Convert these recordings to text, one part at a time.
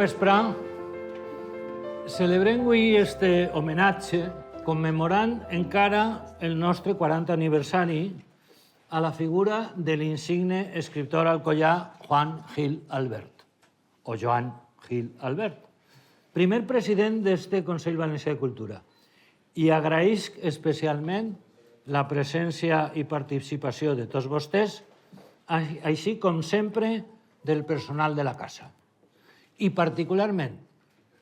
vespre. Celebrem avui este homenatge commemorant encara el nostre 40 aniversari a la figura de l'insigne escriptor alcoià Juan Gil Albert, o Joan Gil Albert, primer president d'este Consell Valencià de Cultura. I agraïsc especialment la presència i participació de tots vostès, així com sempre del personal de la casa. I particularment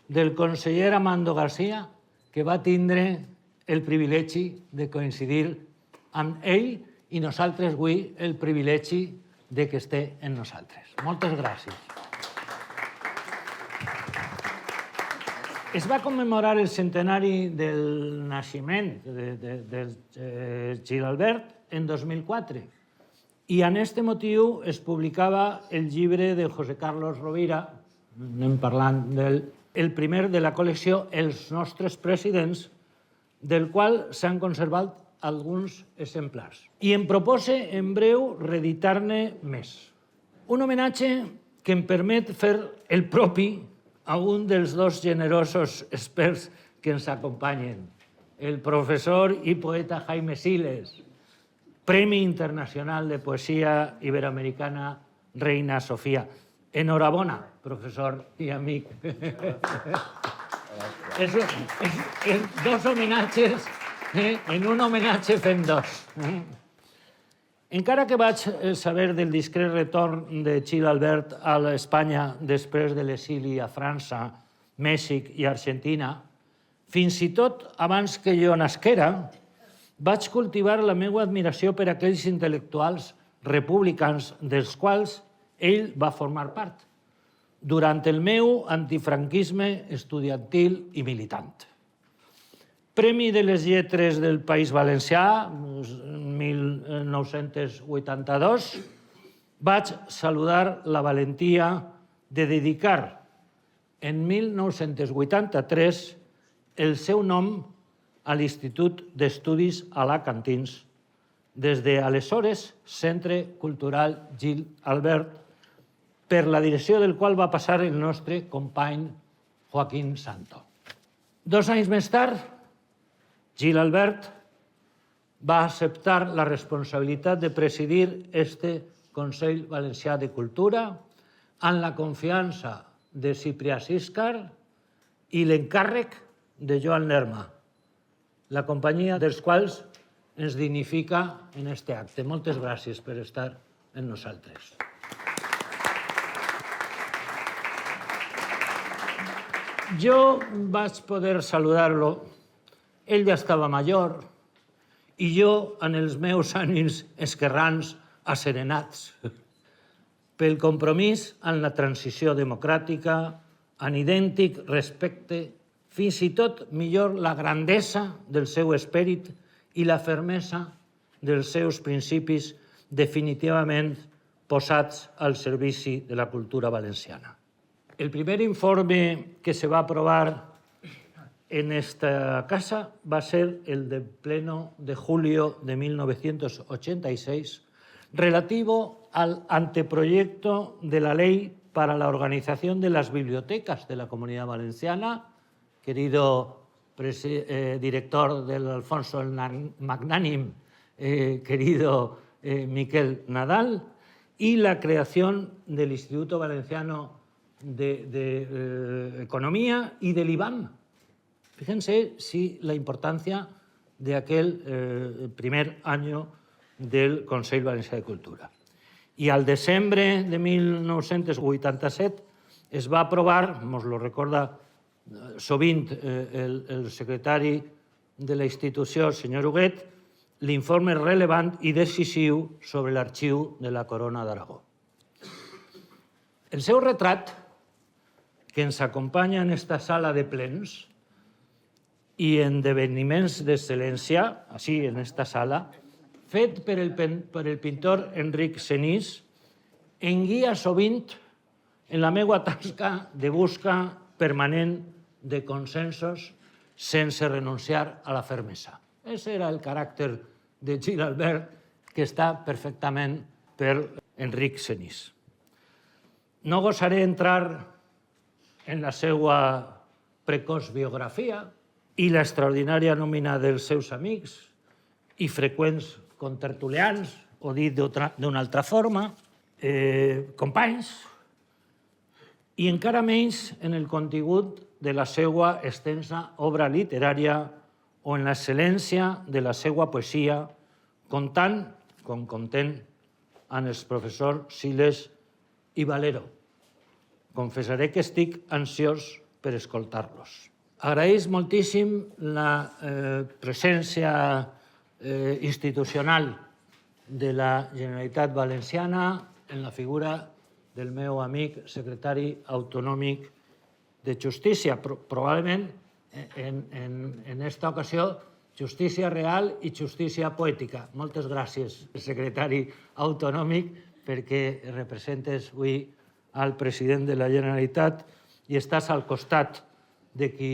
del conseller Amando García, que va tindre el privilegi de coincidir amb ell i nosaltres avui el privilegi de que esté en nosaltres. Moltes gràcies. Es va commemorar el centenari del naixement de Gil Albert en 2004 i en aquest motiu es publicava el llibre de José Carlos Rovira, anem parlant del primer de la col·lecció Els nostres presidents, del qual s'han conservat alguns exemplars. I em propose, en breu, reeditar-ne més. Un homenatge que em permet fer el propi a un dels dos generosos experts que ens acompanyen, el professor i poeta Jaime Siles, Premi Internacional de Poesia Iberoamericana Reina Sofía. Enhorabona, professor i amic. Dos homenatges, en un homenatge fem dos. Encara que vaig saber del discret retorn de Gil Albert a l'Espanya després de l'exili a França, Mèxic i Argentina, fins i tot abans que jo nasquera, vaig cultivar la meva admiració per aquells intel·lectuals republicans dels quals ell va formar part durant el meu antifranquisme estudiantil i militant. Premi de les Lletres del País Valencià, 1982, vaig saludar la valentia de dedicar en 1983 el seu nom a l'Institut d'Estudis Alacantins, des d'aleshores Centre Cultural Gil Albert, per la direcció del qual va passar el nostre company Joaquín Santo. 2 anys més tard, Gil Albert va acceptar la responsabilitat de presidir este Consell Valencià de Cultura amb la confiança de Ciprià Siscar i l'encàrrec de Joan Lerma, la companyia dels quals ens dignifica en este acte. Moltes gràcies per estar amb nosaltres. Jo vaig poder saludar-lo. Ell ja estava major i jo, en els meus ànims esquerrans asserenats, pel compromís amb la transició democràtica, en idèntic respecte, fins i tot millor la grandesa del seu esperit i la fermesa dels seus principis definitivament posats al servici de la cultura valenciana. El primer informe que se va aprobar en esta casa va ser el del Pleno de julio de 1986, relativo al anteproyecto de la Ley para la Organización de las Bibliotecas de la Comunidad Valenciana, querido director del Alfonso el Magnánime, querido Miquel Nadal, y la creación del Instituto Valenciano de Economía y del IBAM. Fíjense si la importancia de aquel primer año del Consell Valencià de Cultura. I al desembre de 1987 es va aprovar, ens lo recorda sovint el secretari de la institució, el senyor Huguet, l'informe relevant i decisiu sobre l'arxiu de la Corona d'Aragó. El seu retrat, que ens acompanya en esta sala de plens i en esdeveniments d'excel·lència, així en esta sala, fet per el pintor Enric Senís, em guia sovint en la meva tasca de busca permanent de consensos sense renunciar a la fermesa. Ese era el caràcter de Gil Albert, que està perfectament per Enric Senís. No gosaré entrar en la seva precoç biografia i l'extraordinària nòmina dels seus amics i freqüents contertulians, o dit d'una altra forma, companys, i encara menys en el contingut de la seva extensa obra literària o en l'excel·lència de la seva poesia, comptant, com contem, amb els professors Siles i Valero. Confessaré que estic ansiós per escoltar-los. Agraeix moltíssim la presència institucional de la Generalitat Valenciana en la figura del meu amic secretari autonòmic de Justícia. Probablement, en aquesta ocasió, justícia real i justícia poètica. Moltes gràcies, secretari autonòmic, perquè representes avui al president de la Generalitat i estàs al costat de qui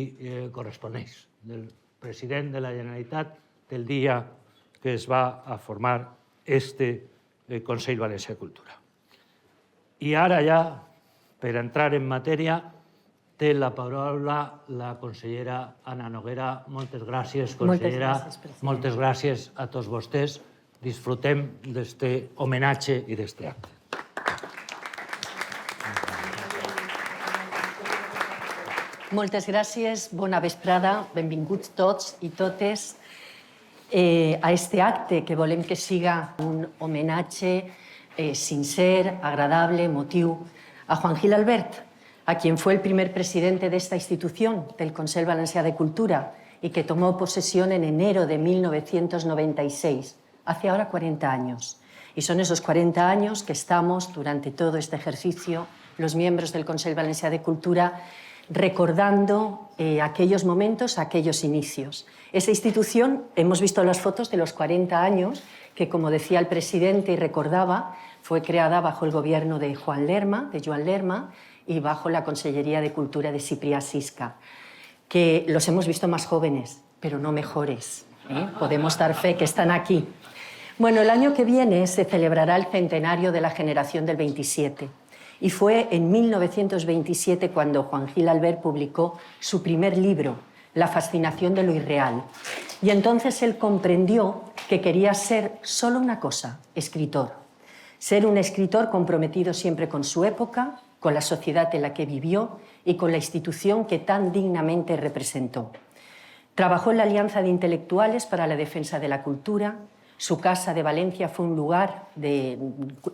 corresponeix, del president de la Generalitat del dia que es va a formar este Consell Valencià de Cultura. I ara ja, per entrar en matèria, té la paraula la consellera Anna Noguera. Moltes gràcies, consellera. Moltes gràcies a tots vostès. Disfrutem d'aquest homenatge i d'aquest acte. Moltes gràcies, bona vesprada, benvinguts tots i totes a este acte que volem que siga un homenatge sincer, agradable, emotiu a Juan Gil Albert, a quien fue el primer presidente de esta institución, del Consell Valencià de Cultura, y que tomó posesión en enero de 1996, hace ahora 40 años. Y son esos 40 años que estamos, durante todo este ejercicio, los miembros del Consell Valencià de Cultura, recordando aquellos momentos, aquellos inicios. Esa institución, hemos visto las fotos de los 40 años, que como decía el presidente y recordaba, fue creada bajo el gobierno de Joan Lerma, y bajo la Consellería de Cultura de Ciprià Sisca, que los hemos visto más jóvenes, pero no mejores. Podemos dar fe que están aquí. Bueno, el año que viene se celebrará el centenario de la generación del 27. Y fue en 1927 cuando Juan Gil Albert publicó su primer libro, La fascinación de lo irreal. Y entonces él comprendió que quería ser solo una cosa, escritor. Ser un escritor comprometido siempre con su época, con la sociedad en la que vivió y con la institución que tan dignamente representó. Trabajó en la Alianza de Intelectuales para la Defensa de la Cultura. Su casa de Valencia fue un lugar de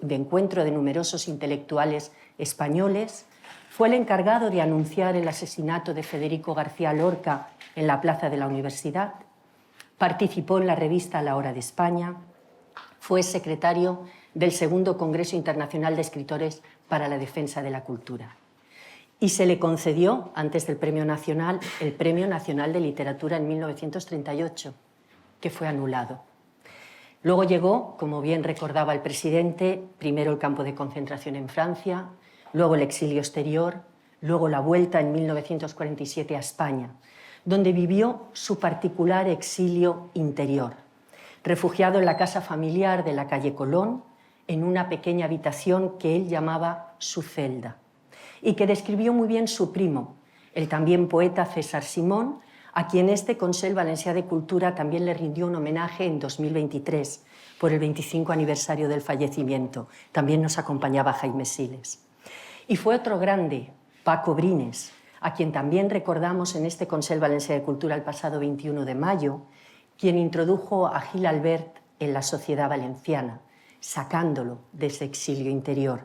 encuentro de numerosos intelectuales españoles. Fue el encargado de anunciar el asesinato de Federico García Lorca en la plaza de la Universidad. Participó en la revista La Hora de España. Fue secretario del Segundo Congreso Internacional de Escritores para la Defensa de la Cultura. Y se le concedió, antes del Premio Nacional, el Premio Nacional de Literatura en 1938, que fue anulado. Luego llegó, como bien recordaba el presidente, primero el campo de concentración en Francia, luego el exilio exterior, luego la vuelta en 1947 a España, donde vivió su particular exilio interior, refugiado en la casa familiar de la calle Colón, en una pequeña habitación que él llamaba su celda, y que describió muy bien su primo, el también poeta César Simón, a quien este Consell Valencià de Cultura también le rindió un homenaje en 2023, por el 25 aniversario del fallecimiento. También nos acompañaba Jaime Siles. Y fue otro grande, Paco Brines, a quien también recordamos en este Consell Valencià de Cultura el pasado 21 de mayo, quien introdujo a Gil Albert en la sociedad valenciana, sacándolo de ese exilio interior.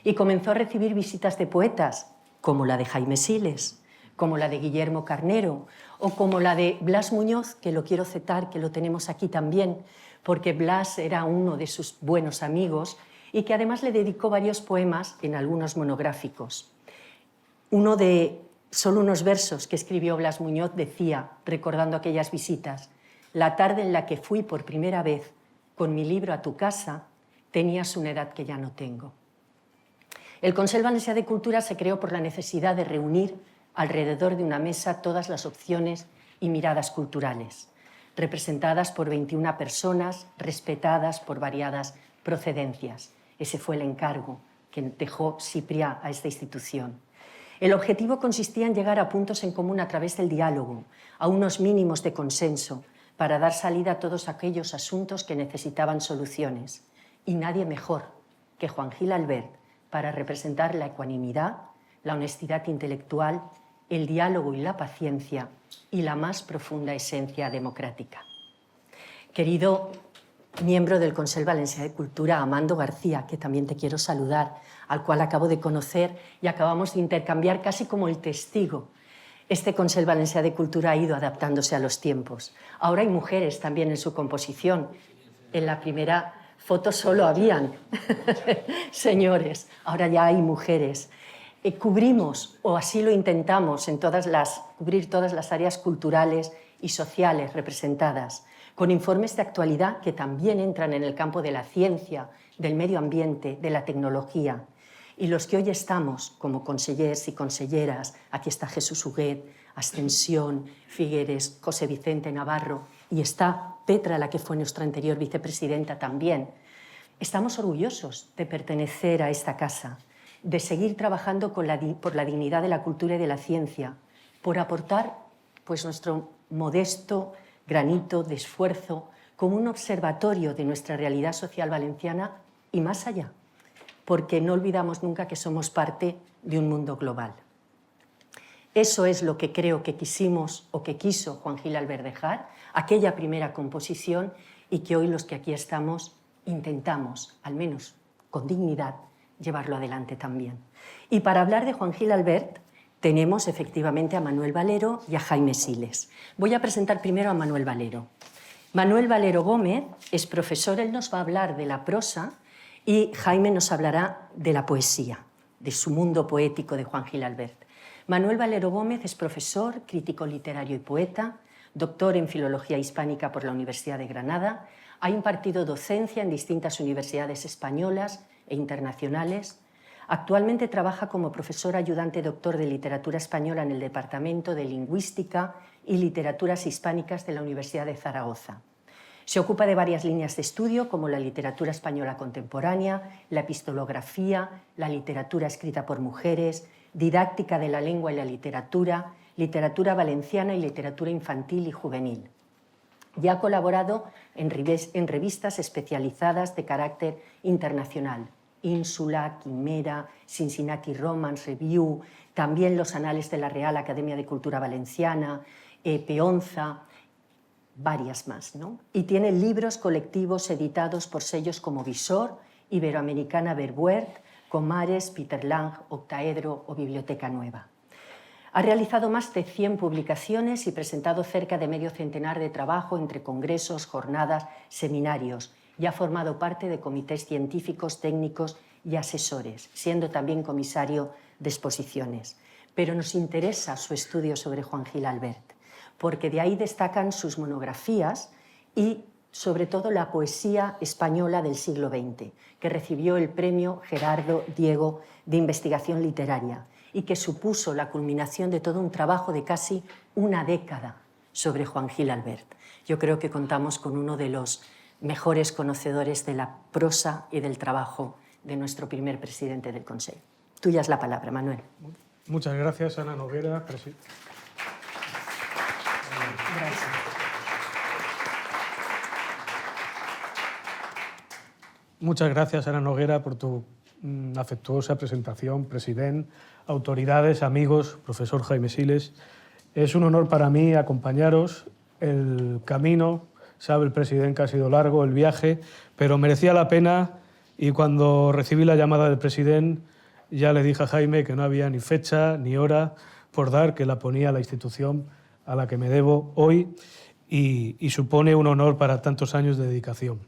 Y comenzó a recibir visitas de poetas, como la de Jaime Siles, como la de Guillermo Carnero, o como la de Blas Muñoz, que lo quiero citar, que lo tenemos aquí también, porque Blas era uno de sus buenos amigos y que además le dedicó varios poemas en algunos monográficos. Uno de solo unos versos que escribió Blas Muñoz decía, recordando aquellas visitas: la tarde en la que fui por primera vez con mi libro a tu casa, tenías una edad que ya no tengo. El Consell Valencià de Cultura se creó por la necesidad de reunir alrededor de una mesa todas las opciones y miradas culturales, representadas por 21 personas, respetadas por variadas procedencias. Ese fue el encargo que dejó Ciprià a esta institución. El objetivo consistía en llegar a puntos en común a través del diálogo, a unos mínimos de consenso, para dar salida a todos aquellos asuntos que necesitaban soluciones. Y nadie mejor que Juan Gil Albert para representar la ecuanimidad, la honestidad intelectual, el diálogo y la paciencia y la más profunda esencia democrática. Querido miembro del Consell Valencià de Cultura, Amando García, que también te quiero saludar, al cual acabo de conocer y acabamos de intercambiar casi como el testigo. Este Consell Valencià de Cultura ha ido adaptándose a los tiempos. Ahora hay mujeres también en su composición. En la primera foto solo habían señores, ahora ya hay mujeres. Cubrimos, o así lo intentamos, cubrir todas las áreas culturales y sociales representadas, con informes de actualidad que también entran en el campo de la ciencia, del medio ambiente, de la tecnología. Y los que hoy estamos como consellers y conselleras, aquí está Jesús Huguet, Ascensión, Figueres, José Vicente Navarro, y está Petra, la que fue nuestra anterior vicepresidenta también. Estamos orgullosos de pertenecer a esta casa, de seguir trabajando por la dignidad de la cultura y de la ciencia, por aportar pues, nuestro modesto granito de esfuerzo como un observatorio de nuestra realidad social valenciana y más allá, porque no olvidamos nunca que somos parte de un mundo global. Eso es lo que creo que quisimos o que quiso Juan Gil Albert dejar, aquella primera composición, y que hoy los que aquí estamos intentamos, al menos con dignidad, llevarlo adelante también. Y para hablar de Juan Gil Albert tenemos efectivamente a Manuel Valero y a Jaime Siles. Voy a presentar primero a Manuel Valero. Manuel Valero Gómez es profesor, él nos va a hablar de la prosa y Jaime nos hablará de la poesía, de su mundo poético de Juan Gil Albert. Manuel Valero Gómez es profesor, crítico literario y poeta, doctor en Filología Hispánica por la Universidad de Granada, ha impartido docencia en distintas universidades españolas e internacionales. Actualmente trabaja como profesor ayudante doctor de Literatura Española en el Departamento de Lingüística y Literaturas Hispánicas de la Universidad de Zaragoza. Se ocupa de varias líneas de estudio como la literatura española contemporánea, la epistolografía, la literatura escrita por mujeres, didáctica de la lengua y la literatura, literatura valenciana y literatura infantil y juvenil. Ya ha colaborado en revistas especializadas de carácter internacional, Ínsula, Quimera, Cincinnati Romance Review, también los Anales de la Real Academia de Cultura Valenciana, Peonza, varias más, ¿no? Y tiene libros colectivos editados por sellos como Visor, Iberoamericana Verbuert, Comares, Peter Lang, Octaedro o Biblioteca Nueva. Ha realizado más de 100 publicaciones y presentado cerca de medio centenar de trabajo entre congresos, jornadas, seminarios, y ha formado parte de comités científicos, técnicos y asesores, siendo también comisario de exposiciones. Pero nos interesa su estudio sobre Juan Gil Albert, porque de ahí destacan sus monografías y, sobre todo, la poesía española del siglo XX, que recibió el premio Gerardo Diego de Investigación Literaria y que supuso la culminación de todo un trabajo de casi una década sobre Juan Gil Albert. Yo creo que contamos con uno de los mejores conocedores de la prosa y del trabajo de nuestro primer presidente del Consell. Tuya es la palabra, Manuel. Muchas gracias, Ana Noguera. Gracias. Muchas gracias, Ana Noguera, por tu afectuosa presentación, presidente, autoridades, amigos, profesor Jaime Siles. Es un honor para mí acompañaros. El camino, sabe el presidente que ha sido largo, el viaje, pero merecía la pena, y cuando recibí la llamada del presidente ya le dije a Jaime que no había ni fecha ni hora por dar, que la ponía la institución a la que me debo hoy y supone un honor para tantos años de dedicación.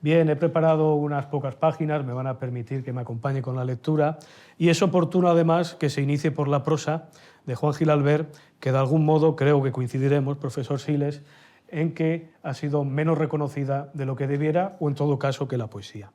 Bien, he preparado unas pocas páginas, me van a permitir que me acompañe con la lectura, y es oportuno además que se inicie por la prosa de Juan Gil Albert, que de algún modo creo que coincidiremos, profesor Siles, en que ha sido menos reconocida de lo que debiera, o en todo caso que la poesía.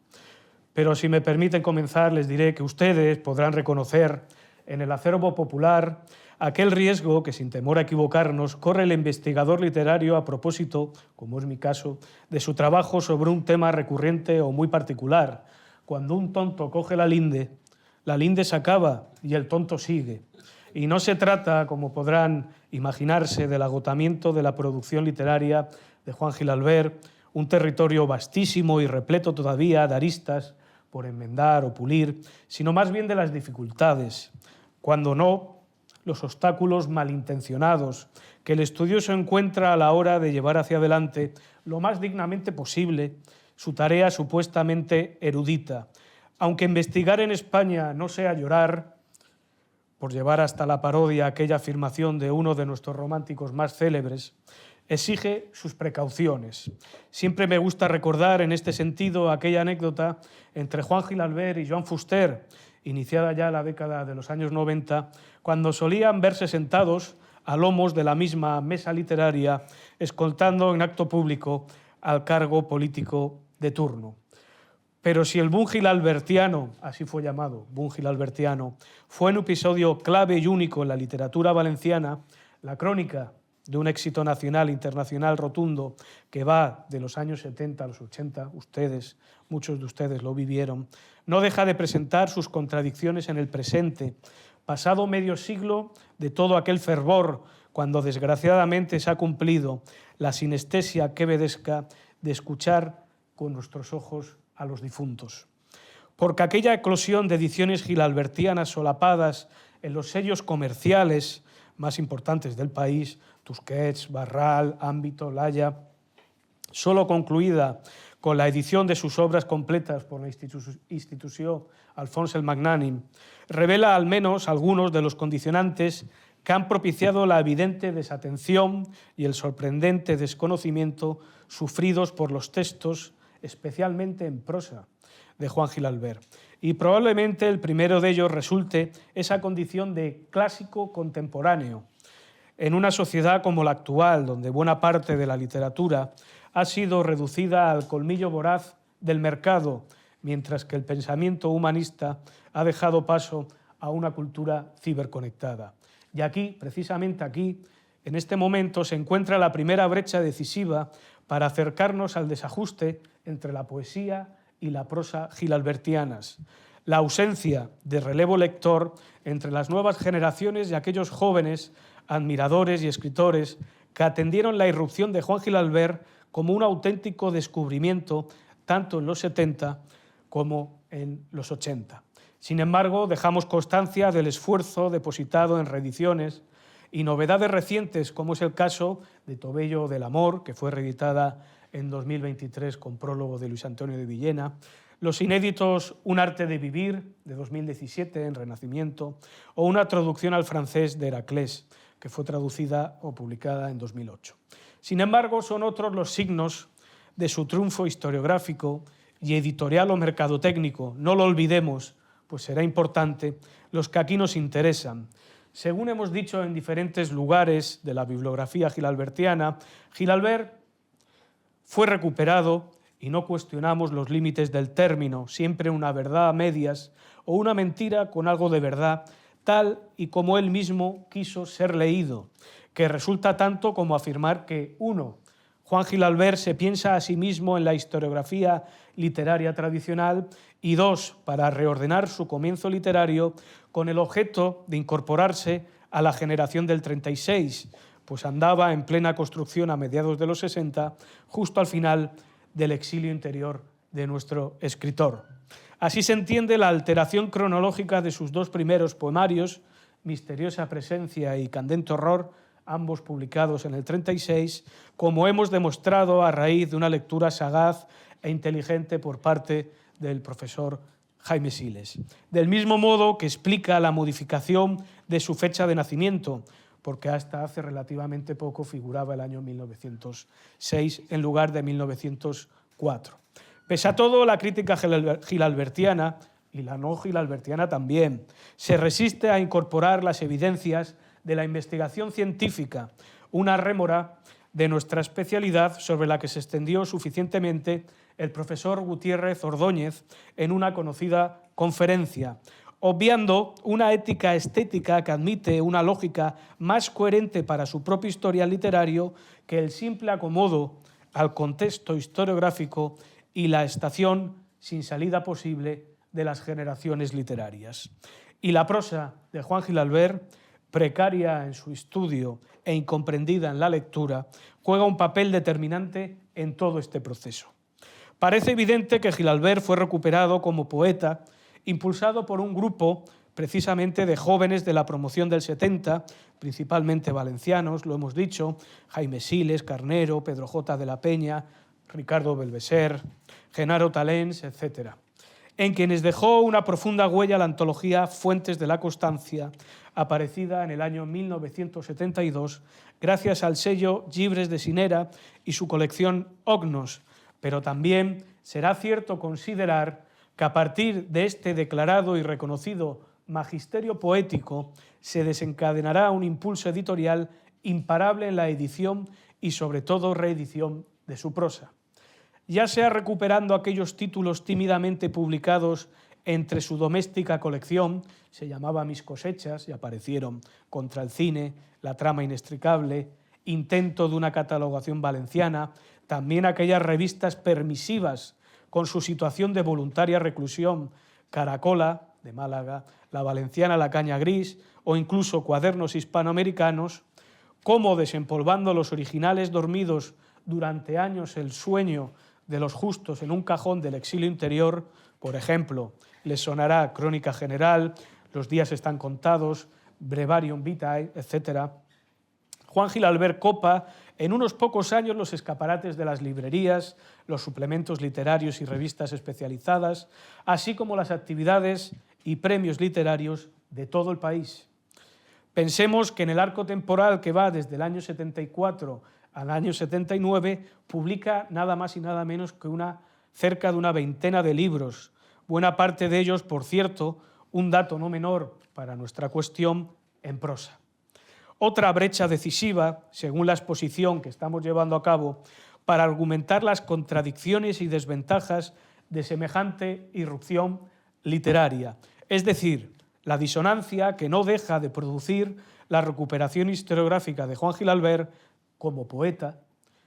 Pero si me permiten comenzar, les diré que ustedes podrán reconocer en el acervo popular aquel riesgo que, sin temor a equivocarnos, corre el investigador literario a propósito, como es mi caso, de su trabajo sobre un tema recurrente o muy particular. Cuando un tonto coge la linde, La linde se acaba y el tonto sigue. Y no se trata, como podrán imaginarse, del agotamiento de la producción literaria de Juan Gil Albert, un territorio vastísimo y repleto todavía de aristas por enmendar o pulir, sino más bien de las dificultades, cuando no los obstáculos malintencionados que el estudioso encuentra a la hora de llevar hacia adelante lo más dignamente posible su tarea supuestamente erudita. Aunque investigar en España no sea llorar, por llevar hasta la parodia aquella afirmación de uno de nuestros románticos más célebres, exige sus precauciones. Siempre me gusta recordar en este sentido aquella anécdota entre Juan Gil Albert y Joan Fuster, iniciada ya la década de los años 90, cuando solían verse sentados a lomos de la misma mesa literaria, escoltando en acto público al cargo político de turno. Pero si el boom gilalbertiano, así fue llamado, boom gilalbertiano, fue un episodio clave y único en la literatura valenciana, la crónica de un éxito nacional e internacional rotundo que va de los años 70 a los 80, muchos de ustedes lo vivieron, no deja de presentar sus contradicciones en el presente, pasado medio siglo de todo aquel fervor, cuando desgraciadamente se ha cumplido la sinestesia quevedesca de escuchar con nuestros ojos a los difuntos. Porque aquella eclosión de ediciones gilalbertianas solapadas en los sellos comerciales más importantes del país, Tusquets, Barral, Ámbito, Laya, solo concluida con la edición de sus obras completas por la institución Alfons el Magnànim, revela al menos algunos de los condicionantes que han propiciado la evidente desatención y el sorprendente desconocimiento sufridos por los textos, especialmente en prosa, de Juan Gil Albert. Y probablemente el primero de ellos resulte esa condición de clásico contemporáneo, en una sociedad como la actual, donde buena parte de la literatura ha sido reducida al colmillo voraz del mercado, mientras que el pensamiento humanista ha dejado paso a una cultura ciberconectada. Y aquí, precisamente aquí, en este momento, se encuentra la primera brecha decisiva para acercarnos al desajuste entre la poesía y la prosa gilalbertianas. La ausencia de relevo lector entre las nuevas generaciones y aquellos jóvenes admiradores y escritores que atendieron la irrupción de Juan Gil Albert como un auténtico descubrimiento tanto en los 70 como en los 80. Sin embargo, dejamos constancia del esfuerzo depositado en reediciones y novedades recientes, como es el caso de Tobello del Amor, que fue reeditada en 2023 con prólogo de Luis Antonio de Villena, los inéditos Un arte de vivir, de 2017, en Renacimiento, o una traducción al francés de Heraclés, que fue traducida o publicada en 2008. Sin embargo, son otros los signos de su triunfo historiográfico y editorial o mercadotécnico, no lo olvidemos, pues será importante, los que aquí nos interesan. Según hemos dicho en diferentes lugares de la bibliografía gilalbertiana, Gil Albert fue recuperado, y no cuestionamos los límites del término, siempre una verdad a medias o una mentira con algo de verdad, tal y como él mismo quiso ser leído, que resulta tanto como afirmar que, 1, Juan Gil Albert se piensa a sí mismo en la historiografía literaria tradicional, y 2, para reordenar su comienzo literario con el objeto de incorporarse a la generación del 36, pues andaba en plena construcción a mediados de los 60, justo al final del exilio interior de nuestro escritor. Así se entiende la alteración cronológica de sus dos primeros poemarios, Misteriosa presencia y Candente horror, ambos publicados en el 36, como hemos demostrado a raíz de una lectura sagaz e inteligente por parte del profesor Jaime Siles. Del mismo modo que explica la modificación de su fecha de nacimiento, porque hasta hace relativamente poco figuraba el año 1906 en lugar de 1904. Pese a todo, la crítica gilalbertiana, y la no gilalbertiana también, se resiste a incorporar las evidencias de la investigación científica, una rémora de nuestra especialidad sobre la que se extendió suficientemente el profesor Gutiérrez Ordóñez en una conocida conferencia, obviando una ética estética que admite una lógica más coherente para su propio historial literario que el simple acomodo al contexto historiográfico y la estación sin salida posible de las generaciones literarias. Y la prosa de Juan Gil Albert, precaria en su estudio e incomprendida en la lectura, juega un papel determinante en todo este proceso. Parece evidente que Gil Albert fue recuperado como poeta, impulsado por un grupo precisamente de jóvenes de la promoción del 70, principalmente valencianos, lo hemos dicho, Jaime Siles, Carnero, Pedro J. de la Peña, Ricardo Belveser, Genaro Talens, etc., en quienes dejó una profunda huella la antología Fuentes de la Constancia, aparecida en el año 1972, gracias al sello Llibres de Sinera y su colección Ognos, pero también será cierto considerar que a partir de este declarado y reconocido magisterio poético se desencadenará un impulso editorial imparable en la edición y sobre todo reedición de su prosa. Ya sea recuperando aquellos títulos tímidamente publicados entre su doméstica colección, se llamaba Mis cosechas y aparecieron Contra el cine, La trama inextricable, Intento de una catalogación valenciana, también aquellas revistas permisivas con su situación de voluntaria reclusión, Caracola, de Málaga, La Valenciana La Caña Gris o incluso Cuadernos hispanoamericanos, como desempolvando los originales dormidos durante años el sueño de los justos en un cajón del exilio interior, por ejemplo, les sonará Crónica General, Los días están contados, Breviarium Vitae, etc., Juan Gil Albert copa en unos pocos años los escaparates de las librerías, los suplementos literarios y revistas especializadas, así como las actividades y premios literarios de todo el país. Pensemos que en el arco temporal que va desde el año 74 al año 79, publica nada más y nada menos que cerca de una veintena de libros, buena parte de ellos, por cierto, un dato no menor para nuestra cuestión, en prosa. Otra brecha decisiva, según la exposición que estamos llevando a cabo, para argumentar las contradicciones y desventajas de semejante irrupción literaria, es decir, la disonancia que no deja de producir la recuperación historiográfica de Juan Gil Albert como poeta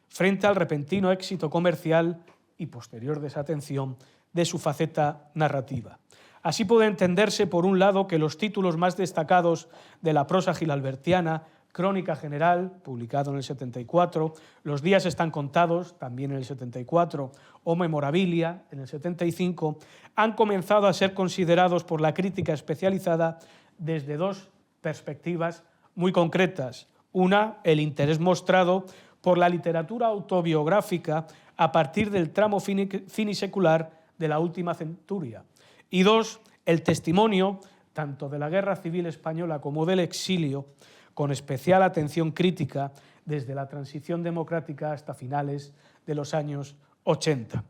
frente al repentino éxito comercial y posterior desatención de su faceta narrativa. Así puede entenderse, por un lado, que los títulos más destacados de la prosa gilalbertiana, Crónica General, publicado en el 74, Los días están contados, también en el 74, o Memorabilia, en el 75, han comenzado a ser considerados por la crítica especializada desde dos perspectivas muy concretas. Una, el interés mostrado por la literatura autobiográfica a partir del tramo finisecular de la última centuria. Y dos, el testimonio, tanto de la Guerra Civil Española como del exilio, con especial atención crítica desde la transición democrática hasta finales de los años 80.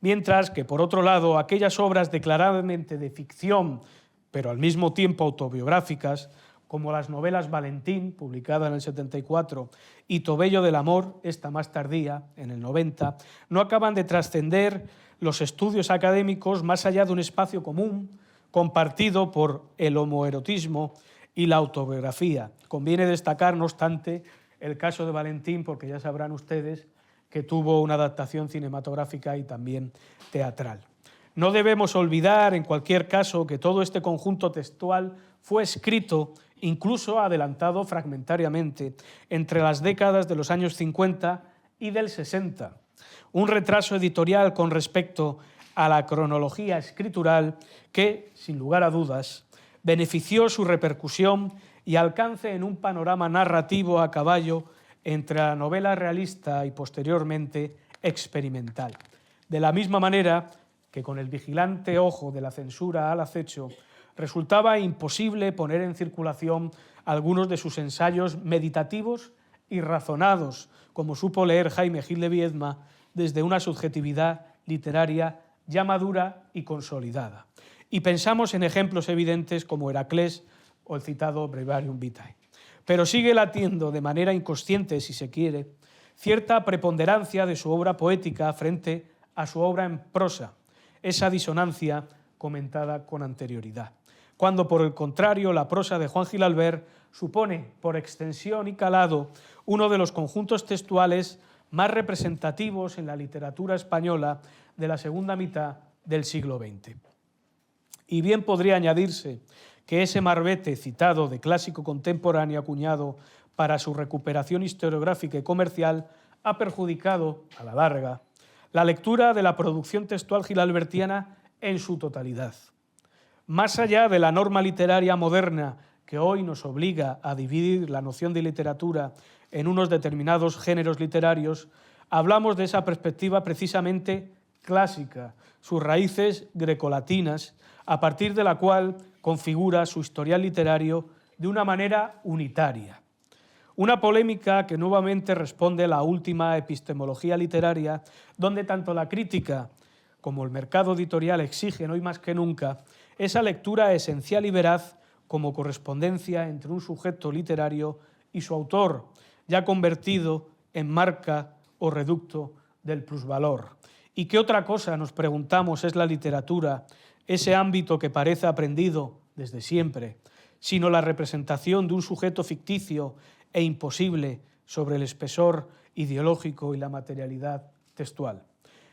Mientras que, por otro lado, aquellas obras declaradamente de ficción, pero al mismo tiempo autobiográficas, como las novelas Valentín, publicada en el 74, y Tobello del amor, esta más tardía, en el 90, no acaban de trascender los estudios académicos más allá de un espacio común, compartido por el homoerotismo y la autobiografía. Conviene destacar, no obstante, el caso de Valentín, porque ya sabrán ustedes que tuvo una adaptación cinematográfica y también teatral. No debemos olvidar, en cualquier caso, que todo este conjunto textual fue escrito, incluso adelantado fragmentariamente, entre las décadas de los años 50 y del 60. Un retraso editorial con respecto a la cronología escritural que, sin lugar a dudas, benefició su repercusión y alcance en un panorama narrativo a caballo entre la novela realista y posteriormente experimental. De la misma manera que con el vigilante ojo de la censura al acecho, resultaba imposible poner en circulación algunos de sus ensayos meditativos y razonados, como supo leer Jaime Gil de Viedma, desde una subjetividad literaria ya madura y consolidada. Y pensamos en ejemplos evidentes como Heraclés o el citado Breviarium Vitae. Pero sigue latiendo de manera inconsciente, si se quiere, cierta preponderancia de su obra poética frente a su obra en prosa, esa disonancia comentada con anterioridad. Cuando, por el contrario, la prosa de Juan Gil Albert supone, por extensión y calado, uno de los conjuntos textuales más representativos en la literatura española de la segunda mitad del siglo XX. Y bien podría añadirse que ese marbete citado de clásico contemporáneo acuñado para su recuperación historiográfica y comercial ha perjudicado, a la larga, la lectura de la producción textual gilalbertiana en su totalidad. Más allá de la norma literaria moderna que hoy nos obliga a dividir la noción de literatura en unos determinados géneros literarios, hablamos de esa perspectiva precisamente clásica, sus raíces grecolatinas, a partir de la cual configura su historial literario de una manera unitaria. Una polémica que nuevamente responde a la última epistemología literaria, donde tanto la crítica como el mercado editorial exigen hoy más que nunca esa lectura esencial y veraz como correspondencia entre un sujeto literario y su autor, ya convertido en marca o reducto del plusvalor. ¿Y qué otra cosa, nos preguntamos, es la literatura, ese ámbito que parece aprendido desde siempre, sino la representación de un sujeto ficticio e imposible sobre el espesor ideológico y la materialidad textual?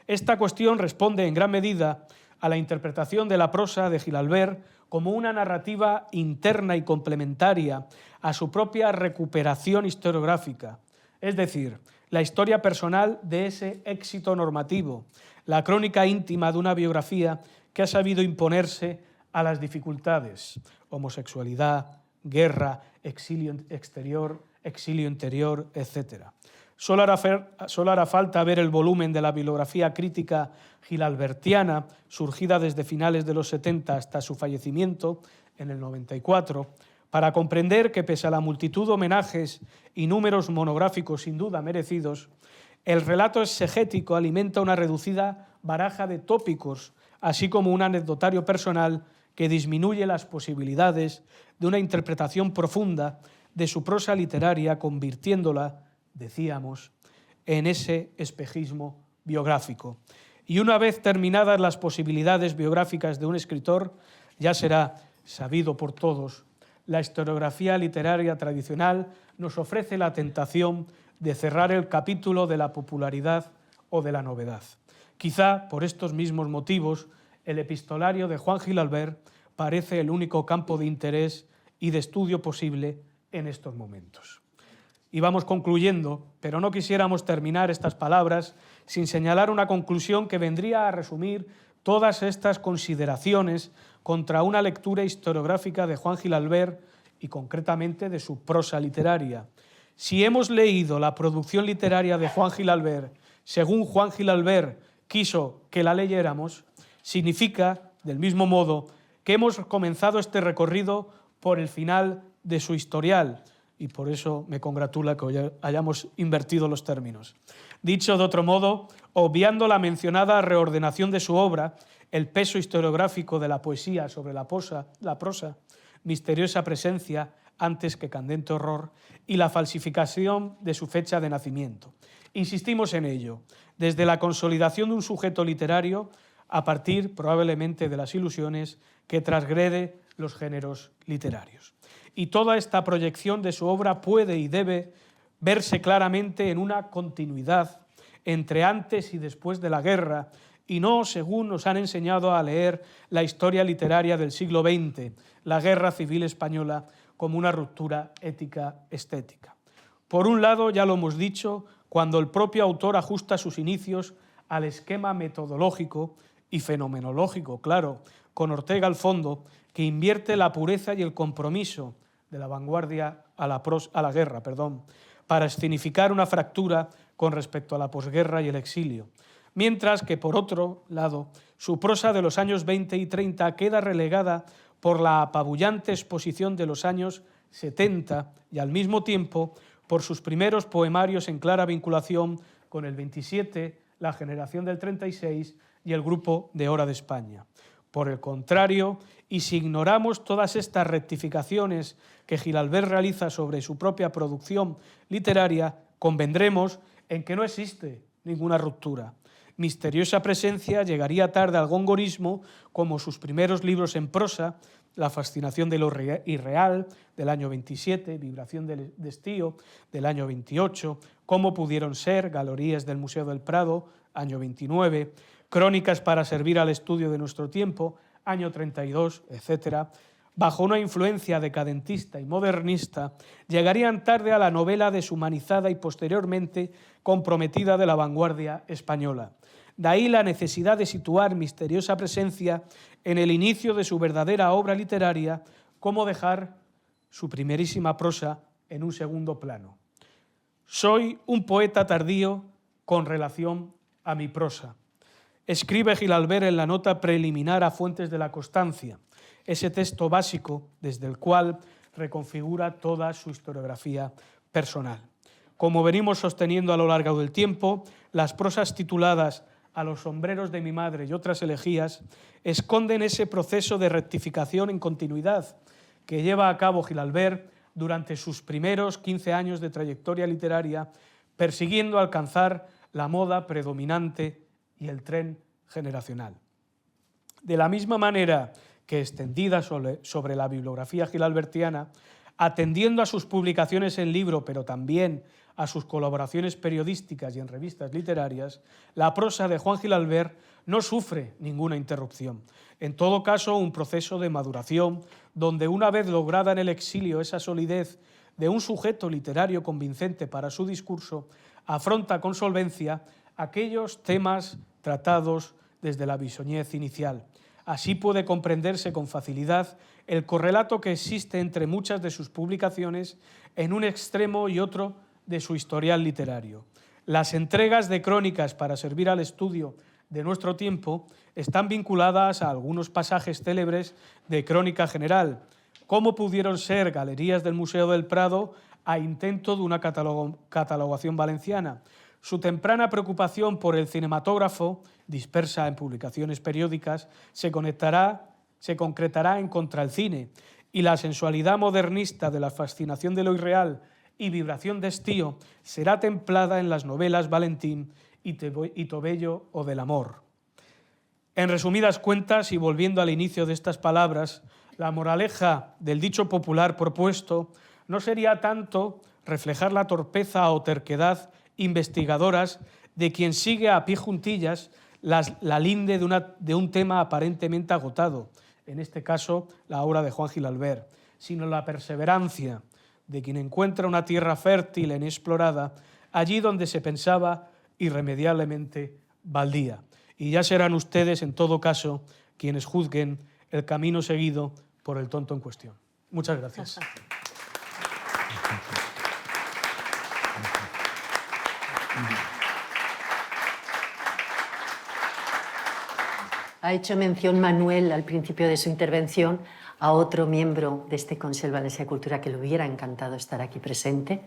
Esta cuestión responde en gran medida a la interpretación de la prosa de Gilalbert como una narrativa interna y complementaria a su propia recuperación historiográfica, es decir, la historia personal de ese éxito normativo, la crónica íntima de una biografía que ha sabido imponerse a las dificultades: homosexualidad, guerra, exilio exterior, exilio interior, etc. Solo hará falta ver el volumen de la bibliografía crítica gilalbertiana, surgida desde finales de los 70 hasta su fallecimiento en el 94, para comprender que, pese a la multitud de homenajes y números monográficos sin duda merecidos, el relato exegético alimenta una reducida baraja de tópicos, así como un anecdotario personal que disminuye las posibilidades de una interpretación profunda de su prosa literaria, convirtiéndola, decíamos, en ese espejismo biográfico. Y una vez terminadas las posibilidades biográficas de un escritor, ya será sabido por todos, la historiografía literaria tradicional nos ofrece la tentación de cerrar el capítulo de la popularidad o de la novedad. Quizá por estos mismos motivos, el epistolario de Juan Gilalbert parece el único campo de interés y de estudio posible en estos momentos. Y vamos concluyendo, pero no quisiéramos terminar estas palabras sin señalar una conclusión que vendría a resumir todas estas consideraciones contra una lectura historiográfica de Juan Gilalbert y concretamente de su prosa literaria. Si hemos leído la producción literaria de Juan Gilalbert según Juan Gilalbert quiso que la leyéramos, significa, del mismo modo, que hemos comenzado este recorrido por el final de su historial, y por eso me congratula que hoy hayamos invertido los términos. Dicho de otro modo, obviando la mencionada reordenación de su obra, el peso historiográfico de la poesía sobre la prosa, misteriosa presencia antes que candente horror, y la falsificación de su fecha de nacimiento. Insistimos en ello, desde la consolidación de un sujeto literario a partir probablemente de las ilusiones que transgrede los géneros literarios. Y toda esta proyección de su obra puede y debe verse claramente en una continuidad entre antes y después de la guerra, y no según nos han enseñado a leer la historia literaria del siglo XX, la Guerra Civil Española, como una ruptura ética-estética. Por un lado, ya lo hemos dicho, cuando el propio autor ajusta sus inicios al esquema metodológico y fenomenológico, claro, con Ortega al fondo, que invierte la pureza y el compromiso de la vanguardia a la guerra, para escenificar una fractura con respecto a la posguerra y el exilio. Mientras que, por otro lado, su prosa de los años 20 y 30 queda relegada por la apabullante exposición de los años 70 y, al mismo tiempo, por sus primeros poemarios en clara vinculación con el 27, la generación del 36 y el grupo de Hora de España. Por el contrario, y si ignoramos todas estas rectificaciones que Gilalbert realiza sobre su propia producción literaria, convendremos en que no existe ninguna ruptura. Misteriosa presencia llegaría tarde al gongorismo, como sus primeros libros en prosa, La fascinación de lo irreal, del año 27, Vibración del estío, del año 28, Cómo pudieron ser, Galerías del Museo del Prado, año 29, Crónicas para servir al estudio de nuestro tiempo, año 32, etc., bajo una influencia decadentista y modernista, llegarían tarde a la novela deshumanizada y posteriormente comprometida de la vanguardia española. De ahí la necesidad de situar misteriosa presencia en el inicio de su verdadera obra literaria, como dejar su primerísima prosa en un segundo plano. Soy un poeta tardío con relación a mi prosa. Escribe Gil-Albert en la nota preliminar a Fuentes de la Constancia, ese texto básico desde el cual reconfigura toda su historiografía personal. Como venimos sosteniendo a lo largo del tiempo, las prosas tituladas A los sombreros de mi madre y otras elegías esconden ese proceso de rectificación en continuidad que lleva a cabo Gil-Albert durante sus primeros 15 años de trayectoria literaria, persiguiendo alcanzar la moda predominante y el tren generacional. De la misma manera que extendida sobre la bibliografía gilalbertiana, atendiendo a sus publicaciones en libro, pero también a sus colaboraciones periodísticas y en revistas literarias, la prosa de Juan Gil-Albert no sufre ninguna interrupción. En todo caso, un proceso de maduración donde, una vez lograda en el exilio esa solidez de un sujeto literario convincente para su discurso, afronta con solvencia aquellos temas tratados desde la bisoñez inicial. Así puede comprenderse con facilidad el correlato que existe entre muchas de sus publicaciones en un extremo y otro de su historial literario. Las entregas de crónicas para servir al estudio de nuestro tiempo están vinculadas a algunos pasajes célebres de Crónica General, como pudieron ser Galerías del Museo del Prado a intento de una catalogación valenciana. Su temprana preocupación por el cinematógrafo, dispersa en publicaciones periódicas, se concretará en Contra el cine, y la sensualidad modernista de la fascinación de lo irreal y vibración de estío será templada en las novelas Valentín y Tobello o del amor. En resumidas cuentas, y volviendo al inicio de estas palabras, la moraleja del dicho popular propuesto no sería tanto reflejar la torpeza o terquedad investigadoras de quien sigue a pie juntillas la linde de un tema aparentemente agotado, en este caso la obra de Juan Gil-Albert, sino la perseverancia de quien encuentra una tierra fértil e inexplorada allí donde se pensaba irremediablemente baldía. Y ya serán ustedes, en todo caso, quienes juzguen el camino seguido por el tonto en cuestión. Muchas gracias. Ha hecho mención Manuel al principio de su intervención a otro miembro de este Consell Valencià de Cultura que le hubiera encantado estar aquí presente,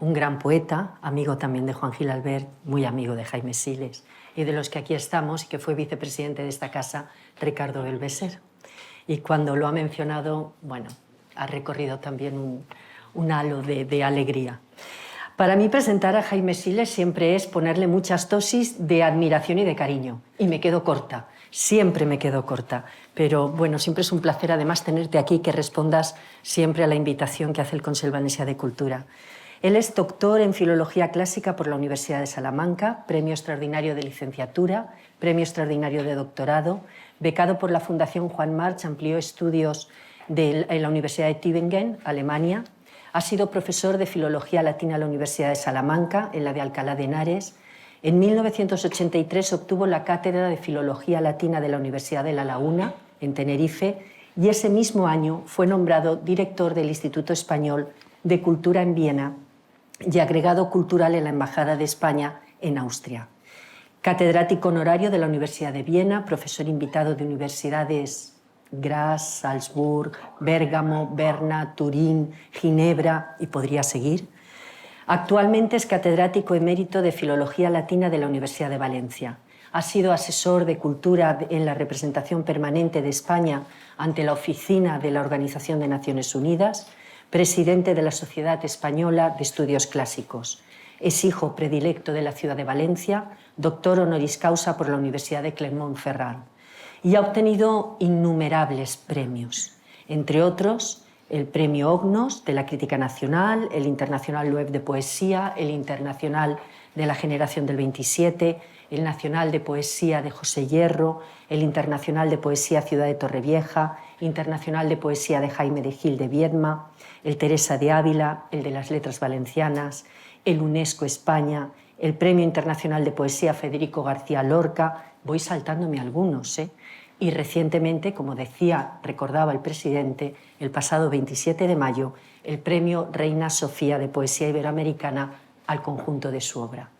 un gran poeta, amigo también de Juan Gil-Albert, muy amigo de Jaime Siles, y de los que aquí estamos y que fue vicepresidente de esta casa, Ricardo Belveser. Y cuando lo ha mencionado, bueno, ha recorrido también un halo de alegría. Para mí presentar a Jaime Siles siempre es ponerle muchas dosis de admiración y de cariño, y me quedo corta. Siempre me quedo corta, pero bueno, siempre es un placer además tenerte aquí, que respondas siempre a la invitación que hace el Consell Valencià de Cultura. Él es doctor en Filología Clásica por la Universidad de Salamanca, premio extraordinario de licenciatura, premio extraordinario de doctorado, becado por la Fundación Juan March, amplió estudios en la Universidad de Tübingen, Alemania. Ha sido profesor de Filología Latina en la Universidad de Salamanca, en la de Alcalá de Henares. En 1983 obtuvo la cátedra de Filología Latina de la Universidad de La Laguna, en Tenerife, y ese mismo año fue nombrado director del Instituto Español de Cultura en Viena y agregado cultural en la Embajada de España en Austria. Catedrático honorario de la Universidad de Viena, profesor invitado de universidades Graz, Salzburg, Bérgamo, Berna, Turín, Ginebra, y podría seguir. Actualmente es catedrático emérito de Filología Latina de la Universidad de Valencia. Ha sido asesor de cultura en la representación permanente de España ante la Oficina de la Organización de Naciones Unidas, presidente de la Sociedad Española de Estudios Clásicos. Es hijo predilecto de la ciudad de Valencia, doctor honoris causa por la Universidad de Clermont-Ferrand, y ha obtenido innumerables premios, entre otros el Premio Ognos de la Crítica Nacional, el Internacional Loeb de Poesía, el Internacional de la generación del 27, el Nacional de Poesía de José Hierro, el Internacional de Poesía Ciudad de Torrevieja, Internacional de Poesía de Jaime de Gil de Viedma, el Teresa de Ávila, el de las Letras Valencianas, el UNESCO España, el Premio Internacional de Poesía Federico García Lorca. Voy saltándome algunos, ¿eh? Y recientemente, como decía, recordaba el presidente, el pasado 27 de mayo, el Premio Reina Sofía de Poesía Iberoamericana al conjunto de su obra.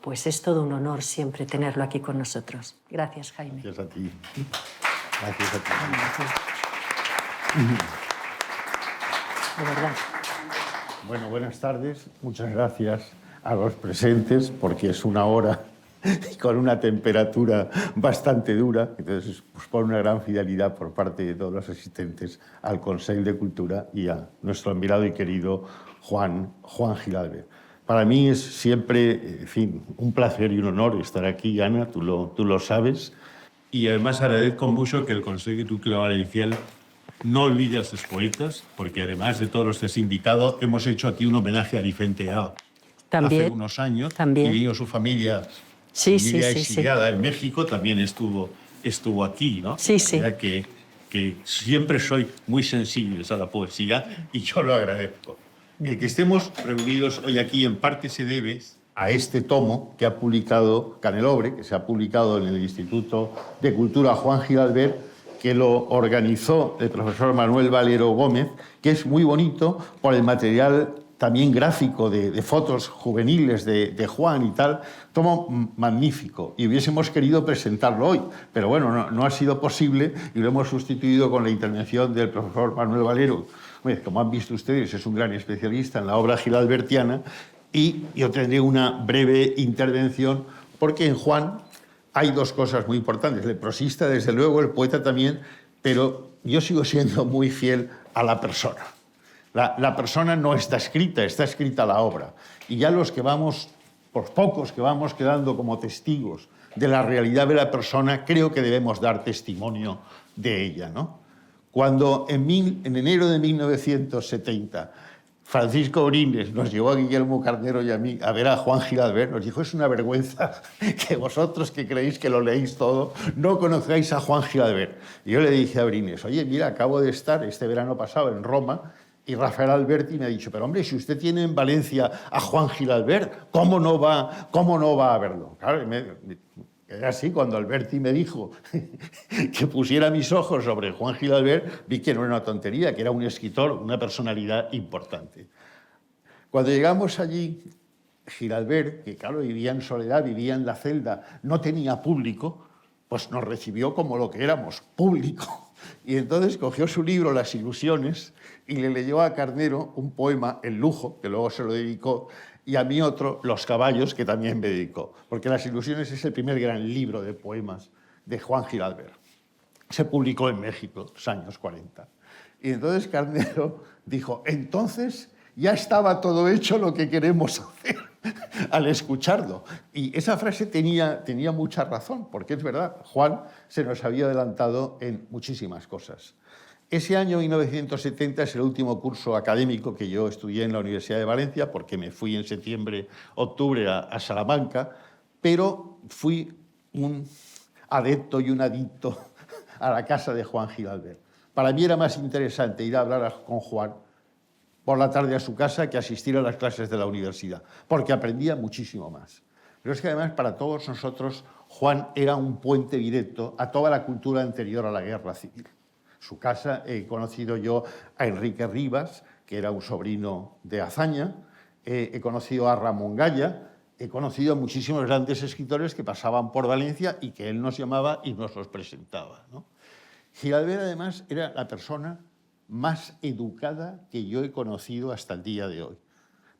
Pues es todo un honor siempre tenerlo aquí con nosotros. Gracias, Jaime. Gracias a ti. Gracias a ti. De verdad. Bueno, buenas tardes. Muchas gracias a los presentes, porque es una hora con una temperatura bastante dura. Entonces, pues por una gran fidelidad por parte de todos los asistentes al Consejo de Cultura y a nuestro admirado y querido Juan Gil-Albert. Para mí es siempre, en fin, un placer y un honor estar aquí, Ana, tú lo sabes. Y además agradezco mucho que el Consejo de Cultura Valenciana no olvide a sus poetas, porque además de todos los que has invitado, hemos hecho aquí un homenaje a Vicente A. También, hace unos años. también. Y vino su familia, Sí, exiliada en México, también estuvo aquí, ¿no? Sí, sí. O sea que siempre soy muy sensible a la poesía y yo lo agradezco. El que estemos reunidos hoy aquí en parte se debe a este tomo que ha publicado Canelobre, que se ha publicado en el Instituto de Cultura Juan Gil-Albert, que lo organizó el profesor Manuel Valero Gómez, que es muy bonito por el material también gráfico de fotos juveniles de Juan y tal, tomo magnífico. Y hubiésemos querido presentarlo hoy, pero bueno, no ha sido posible y lo hemos sustituido con la intervención del profesor Manuel Valero. Como han visto ustedes, es un gran especialista en la obra gilalbertiana y yo tendré una breve intervención porque en Juan hay dos cosas muy importantes. El prosista, desde luego, el poeta también, pero yo sigo siendo muy fiel a la persona. La persona no está escrita la obra. Y ya los que vamos, por pocos que vamos quedando como testigos de la realidad de la persona, creo que debemos dar testimonio de ella, ¿no? Cuando en enero de 1970 Francisco Orines nos llevó a Guillermo Carnero y a mí a ver a Juan Gil-Albert, nos dijo, es una vergüenza que vosotros que creéis que lo leéis todo, no conozcáis a Juan Gil-Albert. Y yo le dije a Orines, oye, mira, acabo de estar este verano pasado en Roma y Rafael Alberti me ha dicho, pero hombre, si usted tiene en Valencia a Juan Gil-Albert, ¿cómo no va a verlo? Claro, era así, cuando Alberti me dijo que pusiera mis ojos sobre Juan Gil-Albert, vi que no era una tontería, que era un escritor, una personalidad importante. Cuando llegamos allí, Gil-Albert, que claro, vivía en soledad, vivía en la celda, no tenía público, pues nos recibió como lo que éramos, público. Y entonces cogió su libro Las Ilusiones y le leyó a Carnero un poema, El Lujo, que luego se lo dedicó, y a mí otro, Los Caballos, que también me dedicó, porque Las Ilusiones es el primer gran libro de poemas de Juan Gil-Albert. Se publicó en México, los años 40. Y entonces Carnero dijo, entonces ya estaba todo hecho lo que queremos hacer al escucharlo. Y esa frase tenía mucha razón, porque es verdad, Juan se nos había adelantado en muchísimas cosas. Ese año 1970 es el último curso académico que yo estudié en la Universidad de Valencia, porque me fui en septiembre, octubre a Salamanca, pero fui un adepto y un adicto a la casa de Juan Gil-Albert. Para mí era más interesante ir a hablar con Juan por la tarde a su casa que asistir a las clases de la universidad, porque aprendía muchísimo más. Pero es que además para todos nosotros Juan era un puente directo a toda la cultura anterior a la guerra civil. Su casa he conocido yo a Enrique Rivas, que era un sobrino de Azaña, he conocido a Ramón Gaya, he conocido a muchísimos grandes escritores que pasaban por Valencia y que él nos llamaba y nos los presentaba, ¿no? Gil-Albert, además, era la persona más educada que yo he conocido hasta el día de hoy.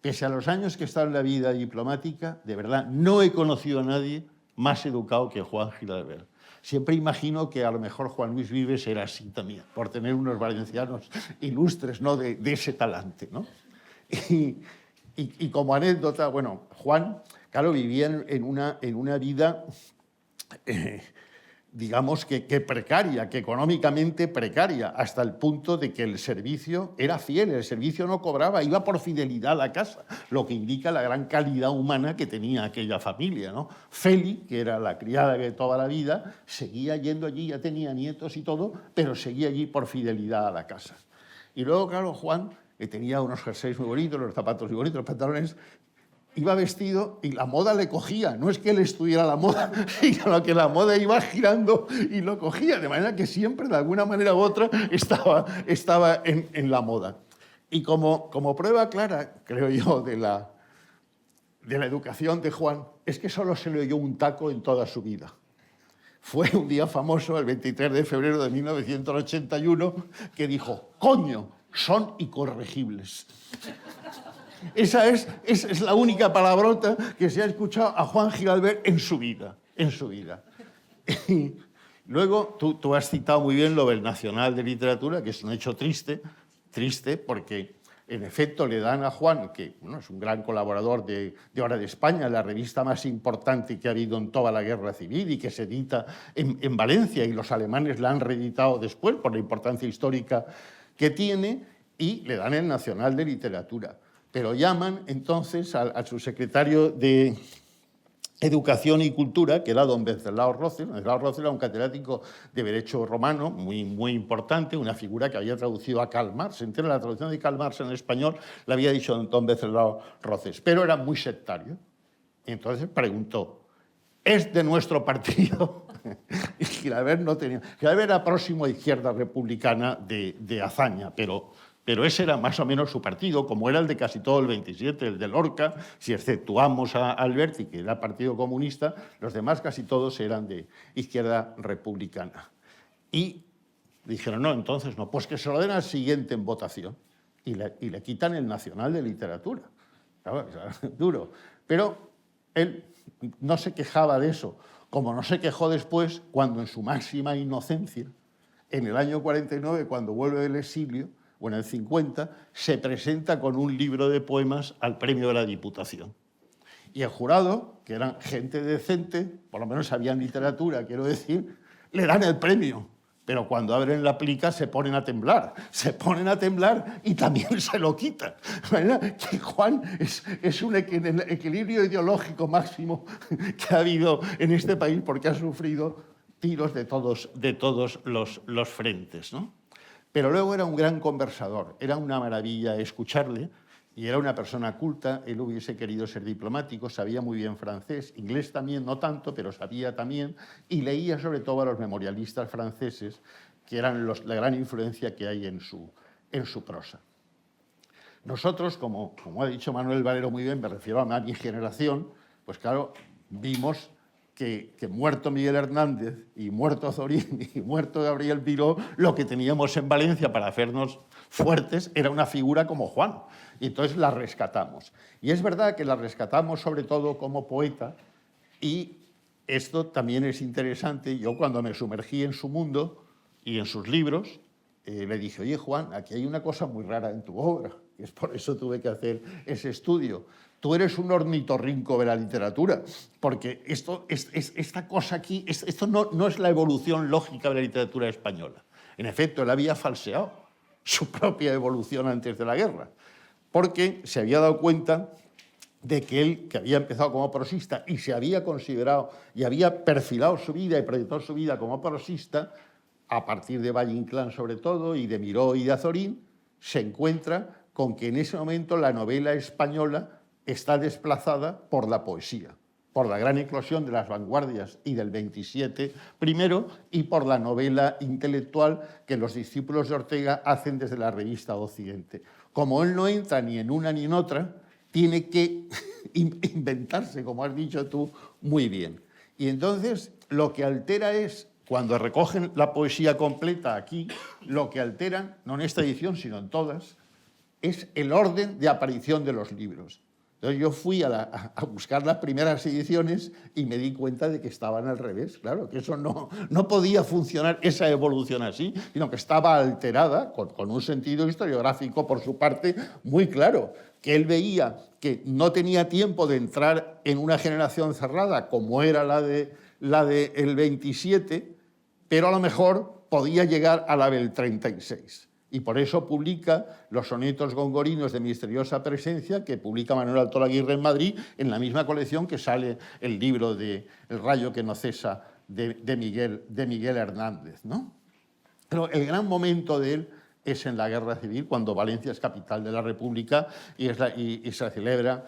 Pese a los años que he estado en la vida diplomática, de verdad, no he conocido a nadie más educado que Juan Gil-Albert. Siempre imagino que a lo mejor Juan Luis Vives era así también, por tener unos valencianos ilustres, ¿no?, de ese talante, ¿no? Y como anécdota, bueno, Juan, claro, vivía en una vida digamos que precaria, que económicamente precaria, hasta el punto de que el servicio era fiel, el servicio no cobraba, iba por fidelidad a la casa, lo que indica la gran calidad humana que tenía aquella familia, ¿no? Feli, que era la criada de toda la vida, seguía yendo allí, ya tenía nietos y todo, pero seguía allí por fidelidad a la casa. Y luego, claro, Juan, que tenía unos jerseys muy bonitos, los zapatos muy bonitos, los pantalones, iba vestido y la moda le cogía. No es que él estuviera la moda, sino que la moda iba girando y lo cogía, de manera que siempre, de alguna manera u otra, estaba en la moda. Y como prueba clara, creo yo, de la educación de Juan, es que solo se le oyó un taco en toda su vida. Fue un día famoso, el 23 de febrero de 1981, que dijo: «Coño, son incorregibles». Esa es la única palabrota que se ha escuchado a Juan Giralbert en su vida. Y luego, tú has citado muy bien lo del Nacional de Literatura, que es un hecho triste porque, en efecto, le dan a Juan, que bueno, es un gran colaborador de Hora de España, la revista más importante que ha habido en toda la Guerra Civil y que se edita en Valencia, y los alemanes la han reeditado después por la importancia histórica que tiene, y le dan el Nacional de Literatura. Pero llaman entonces al subsecretario de Educación y Cultura, que era don Wenceslao Rosell. Wenceslao Rosell era un catedrático de Derecho romano muy importante, una figura que había traducido a Karl Marx. Entera la traducción de Karl Marx en español la había dicho don Wenceslao Rosell, pero era muy sectario. Y entonces preguntó: ¿es de nuestro partido? Y Giralbert no tenía. Giralbert era próximo a Izquierda Republicana de hazaña, pero ese era más o menos su partido, como era el de casi todo el 27, el de Lorca, si exceptuamos a Alberti, que era Partido Comunista, los demás casi todos eran de Izquierda Republicana. Y dijeron: no, entonces no, pues que se lo den al siguiente en votación. Y le quitan el Nacional de Literatura. Claro, duro. Pero él no se quejaba de eso, como no se quejó después, cuando en su máxima inocencia, en el año 49, cuando vuelve del exilio, o en el 50, se presenta con un libro de poemas al premio de la Diputación. Y el jurado, que eran gente decente, por lo menos sabían literatura, quiero decir, le dan el premio. Pero cuando abren la plica se ponen a temblar y también se lo quitan. Que Juan es un equilibrio ideológico máximo que ha habido en este país, porque ha sufrido tiros de todos los frentes, ¿no? Pero luego era un gran conversador, era una maravilla escucharle, y era una persona culta. Él hubiese querido ser diplomático, sabía muy bien francés, inglés también, no tanto, pero sabía también, y leía sobre todo a los memorialistas franceses, que eran la gran influencia que hay en su prosa. Nosotros, como ha dicho Manuel Valero muy bien, me refiero a mi generación, pues claro, vimos que muerto Miguel Hernández y muerto Zorín y muerto Gabriel Miró, lo que teníamos en Valencia para hacernos fuertes era una figura como Juan. Y entonces la rescatamos. Y es verdad que la rescatamos sobre todo como poeta, y esto también es interesante. Yo, cuando me sumergí en su mundo y en sus libros, le dije: oye, Juan, aquí hay una cosa muy rara en tu obra, y es por eso tuve que hacer ese estudio. Tú eres un ornitorrinco de la literatura, porque esta cosa aquí, esto no es la evolución lógica de la literatura española. En efecto, él había falseado su propia evolución antes de la guerra, porque se había dado cuenta de que él, que había empezado como prosista y se había considerado y había perfilado su vida y proyectado su vida como prosista, a partir de Valle Inclán sobre todo, y de Miró y de Azorín, se encuentra con que en ese momento la novela española está desplazada por la poesía, por la gran eclosión de las vanguardias y del 27 primero, y por la novela intelectual que los discípulos de Ortega hacen desde la revista Occidente. Como él no entra ni en una ni en otra, tiene que inventarse, como has dicho tú muy bien. Y entonces lo que altera es, cuando recogen la poesía completa aquí, lo que alteran, no en esta edición sino en todas, es el orden de aparición de los libros. Entonces yo fui a buscar las primeras ediciones y me di cuenta de que estaban al revés. Claro, que eso no podía funcionar, esa evolución así, sino que estaba alterada con un sentido historiográfico por su parte muy claro, que él veía que no tenía tiempo de entrar en una generación cerrada como era la del 27, pero a lo mejor podía llegar a la del 36. Y por eso publica los sonetos gongorinos de misteriosa presencia que publica Manuel Altolaguirre en Madrid, en la misma colección que sale el libro de El rayo que no cesa de Miguel Hernández, ¿no? Pero el gran momento de él es en la Guerra Civil, cuando Valencia es capital de la República y se celebra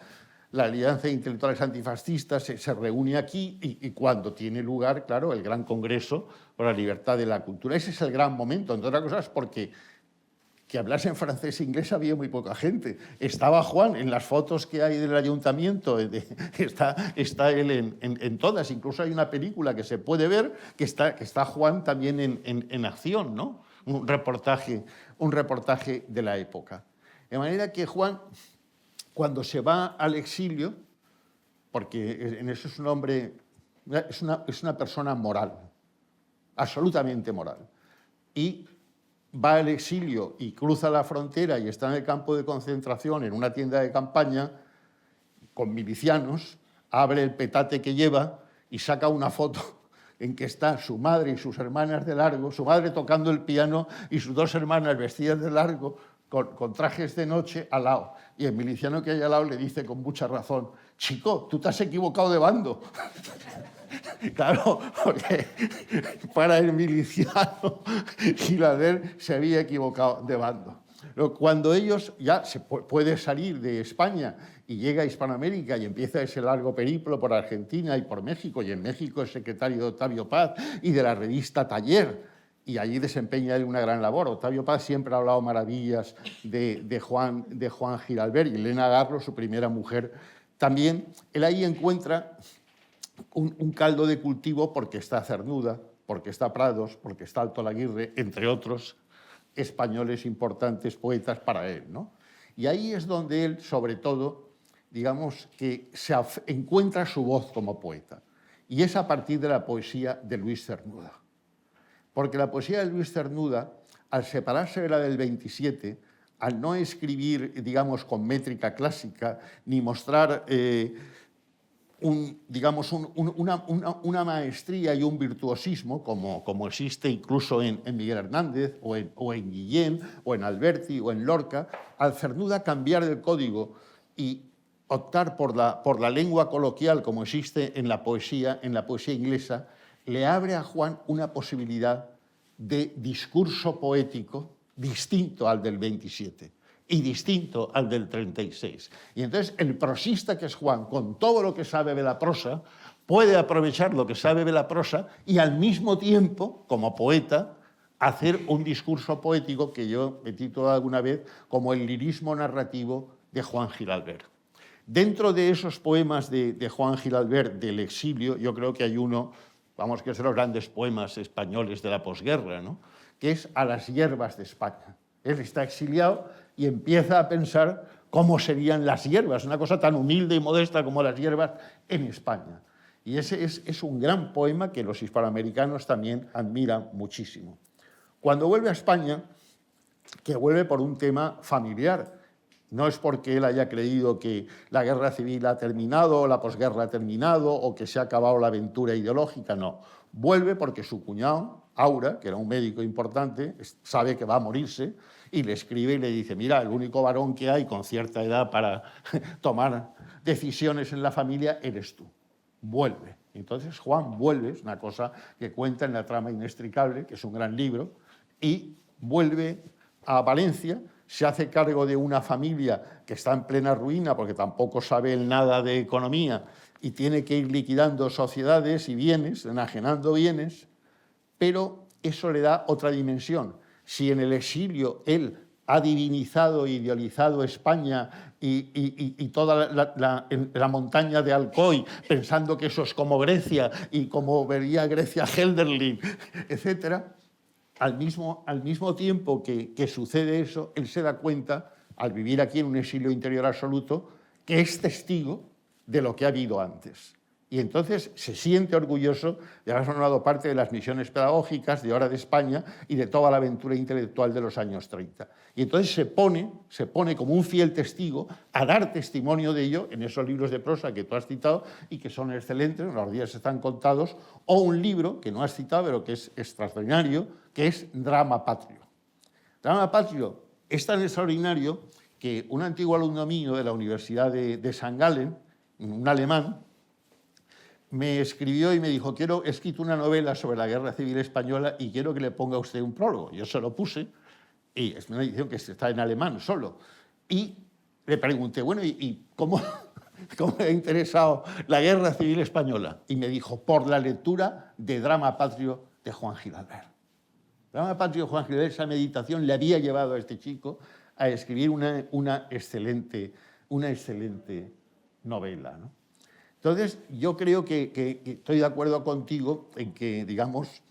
la Alianza de Intelectuales Antifascistas, se reúne aquí y cuando tiene lugar, claro, el gran Congreso por la Libertad de la Cultura. Ese es el gran momento, entre otras cosas porque que hablase en francés e inglés había muy poca gente. Estaba Juan en las fotos que hay del ayuntamiento, está él en todas. Incluso hay una película que se puede ver que está Juan también en acción, ¿no? Un reportaje de la época. De manera que Juan, cuando se va al exilio, porque en eso es un hombre, es una persona moral, absolutamente moral, y va al exilio y cruza la frontera y está en el campo de concentración en una tienda de campaña con milicianos, abre el petate que lleva y saca una foto en que está su madre y sus hermanas de largo, su madre tocando el piano y sus dos hermanas vestidas de largo con trajes de noche al lado. Y el miliciano que hay al lado le dice con mucha razón: chico, tú te has equivocado de bando. Claro, porque para el miliciano Gilader se había equivocado de bando. Pero cuando ellos ya se puede salir de España y llega a Hispanoamérica y empieza ese largo periplo por Argentina y por México, y en México es secretario de Octavio Paz y de la revista Taller, y allí desempeña él una gran labor. Octavio Paz siempre ha hablado maravillas de Juan Giralbert, y Elena Garro, su primera mujer, también. Él ahí encuentra un caldo de cultivo porque está Cernuda, porque está Prados, porque está Altolaguirre, entre otros españoles importantes poetas para él, ¿no? Y ahí es donde él, sobre todo, digamos que se encuentra su voz como poeta. Y es a partir de la poesía de Luis Cernuda. Porque la poesía de Luis Cernuda, al separarse de la del 27, al no escribir, digamos, con métrica clásica, ni mostrar una maestría y un virtuosismo como existe incluso en Miguel Hernández o en Guillén o en Alberti o en Lorca, al Cernuda cambiar el código y optar por la lengua coloquial como existe en la poesía inglesa, le abre a Juan una posibilidad de discurso poético distinto al del 27 y distinto al del 36. Y entonces el prosista que es Juan, con todo lo que sabe de la prosa, puede aprovechar lo que sabe de la prosa y al mismo tiempo, como poeta, hacer un discurso poético que yo he titulado alguna vez como el lirismo narrativo de Juan Giralbert. Dentro de esos poemas de Juan Giralbert del exilio, yo creo que hay uno, vamos, que es de los grandes poemas españoles de la posguerra, ¿no?, que es A las hierbas de España. Él está exiliado y empieza a pensar cómo serían las hierbas, una cosa tan humilde y modesta como las hierbas en España. Y ese es un gran poema que los hispanoamericanos también admiran muchísimo. Cuando vuelve a España, que vuelve por un tema familiar, no es porque él haya creído que la guerra civil ha terminado, o la posguerra ha terminado, o que se ha acabado la aventura ideológica, no. Vuelve porque su cuñado, Aura, que era un médico importante, sabe que va a morirse, y le escribe y le dice: mira, el único varón que hay con cierta edad para tomar decisiones en la familia eres tú. Vuelve. Entonces Juan vuelve, es una cosa que cuenta en La trama inextricable, que es un gran libro, y vuelve a Valencia, se hace cargo de una familia que está en plena ruina porque tampoco sabe él nada de economía y tiene que ir liquidando sociedades y bienes, enajenando bienes, pero eso le da otra dimensión. Si en el exilio él ha divinizado e idealizado España y toda la montaña de Alcoy, pensando que eso es como Grecia y como vería Grecia Hölderlin, etc., al mismo tiempo que sucede eso, él se da cuenta, al vivir aquí en un exilio interior absoluto, que es testigo de lo que ha habido antes. Y entonces se siente orgulloso de haber formado parte de las misiones pedagógicas de Hora de España y de toda la aventura intelectual de los años 30. Y entonces se pone como un fiel testigo a dar testimonio de ello en esos libros de prosa que tú has citado y que son excelentes, los días están contados, o un libro que no has citado pero que es extraordinario, que es Drama Patrio. Drama Patrio es tan extraordinario que un antiguo alumno mío de la Universidad de St. Gallen, un alemán, me escribió y me dijo: he escrito una novela sobre la Guerra Civil Española y quiero que le ponga a usted un prólogo. Yo se lo puse, y es una edición que está en alemán solo. Y le pregunté, bueno, ¿y cómo le ha interesado la Guerra Civil Española? Y me dijo, por la lectura de Drama Patrio de Juan Gil Albert. Drama Patrio de Juan Gil Albert, esa meditación le había llevado a este chico a escribir una excelente novela, ¿no? Entonces, yo creo que estoy de acuerdo contigo en que, digamos,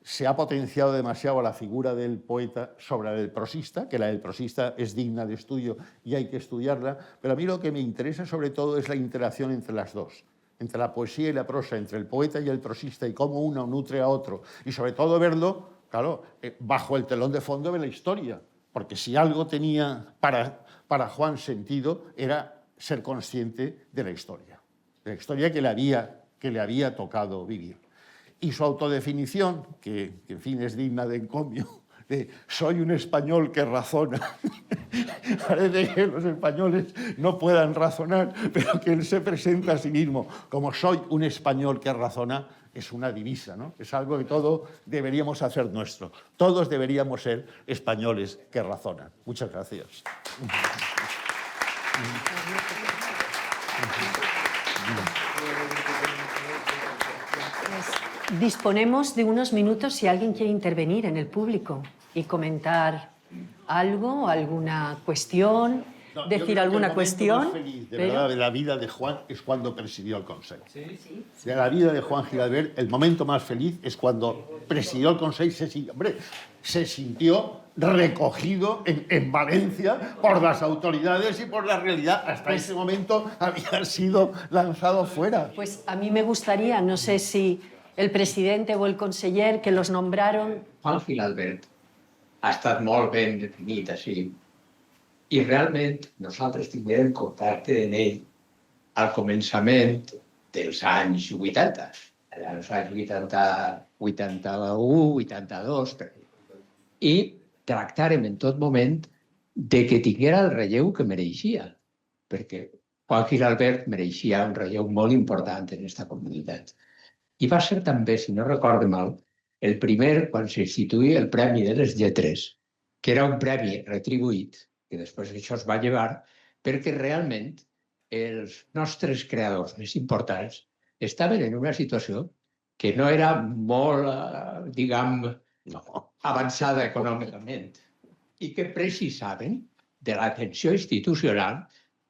se ha potenciado demasiado la figura del poeta sobre la del prosista, que la del prosista es digna de estudio y hay que estudiarla, pero a mí lo que me interesa sobre todo es la interacción entre las dos, entre la poesía y la prosa, entre el poeta y el prosista, y cómo uno nutre a otro, y sobre todo verlo, claro, bajo el telón de fondo de la historia, porque si algo tenía para Juan sentido era ser consciente de la historia que le había tocado vivir. Y su autodefinición, que en fin es digna de encomio, de soy un español que razona. Parece que los españoles no puedan razonar, pero que él se presenta a sí mismo como soy un español que razona, es una divisa, ¿no? Es algo que todos deberíamos hacer nuestro. Todos deberíamos ser españoles que razonan. Muchas gracias. Disponemos de unos minutos si alguien quiere intervenir en el público y comentar algo, alguna cuestión, decir alguna cuestión. El momento más feliz, verdad, de la vida de Juan es cuando presidió el Consejo. ¿Sí? De la vida de Juan Gil Albert, el momento más feliz es cuando presidió el Consejo y se sintió recogido en Valencia por las autoridades y por la realidad. Hasta ese momento había sido lanzado fuera. Pues a mí me gustaría, no sé si el presidente o el conseller que los nombraron... Juan Gil Albert ha estat molt ben definit així i realment nosaltres tinguem contacte amb ell al començament dels anys 80, als anys 80, 81, 82, i tractàrem en tot moment de que tinguera el relleu que mereixia, perquè Juan Gil Albert mereixia un relleu molt important en aquesta comunitat. I va ser també, si no recordo mal, el primer quan s'instituïa el Premi de les Lletres, que era un premi retribuït, que després això es va llevar, perquè realment els nostres creadors més importants estaven en una situació que no era molt, diguem, avançada econòmicament i que precisaven de l'atenció institucional